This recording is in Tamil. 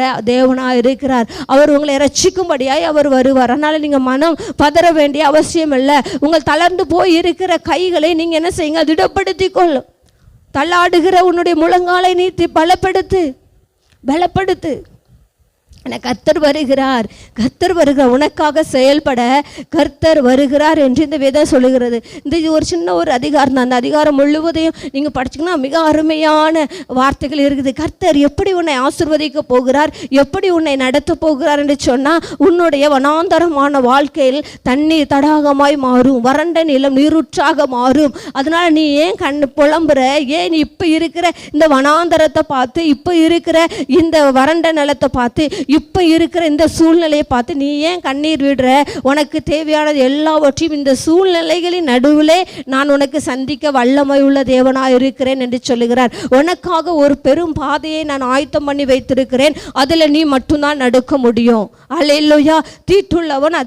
தேவனாக இருக்கிறார். அவர் உங்களை இரட்சிக்கும்படியாய் அவர் வருவார். அதனால் நீங்கள் மனம் பதற வேண்டிய அவசியம் இல்லை. உங்கள் தளர்ந்து போய் இருக்கிற கைகளை நீங்கள் என்ன செய்யுங்க, திடப்படுத்தி கொள்ளும். தள்ளாடுகிற உன்னுடைய முழங்காலை நீட்டி பலப்படுத்து. கர்த்தர் வருகிறார், கர்த்தர் வருகிறார், உனக்காக செயல்பட கர்த்தர் வருகிறார் என்று இந்த வேதம் சொல்லுகிறது. இந்த ஒரு சின்ன ஒரு அதிகாரம் தான். அந்த அதிகாரம் முழுவதையும் நீங்கள் படிச்சிங்கன்னா மிக அருமையான வார்த்தைகள் இருக்குது. கர்த்தர் எப்படி உன்னை ஆசீர்வதிக்க போகிறார், எப்படி உன்னை நடத்த போகிறார் என்று சொன்னால், உன்னுடைய வனாந்தரமான வாழ்க்கையில் தண்ணீர் தடாகமாய் மாறும், வறண்ட நிலம் நீரூற்றாக மாறும். அதனால் நீ ஏன் புலம்புற, ஏன் நீ இப்போ இருக்கிற இந்த வனாந்தரத்தை பார்த்து, இப்போ இருக்கிற இந்த வறண்ட நிலத்தை பார்த்து, இப்போ இருக்கிற இந்த சூழ்நிலையை பார்த்து நீ ஏன் கண்ணீர் விடுற? உனக்கு தேவையானது எல்லாவற்றையும் இந்த சூழ்நிலைகளின் நடுவிலே நான் உனக்கு சந்திக்க வல்லமை உள்ள தேவனாக இருக்கிறேன் என்று சொல்லுகிறார். உனக்காக ஒரு பெரும் பாதையை நான் ஆயத்தம் பண்ணி வைத்திருக்கிறேன், அதில் நீ மட்டும்தான் நடக்க முடியும். அல்லேலூயா. தீட்டுள்ளவன்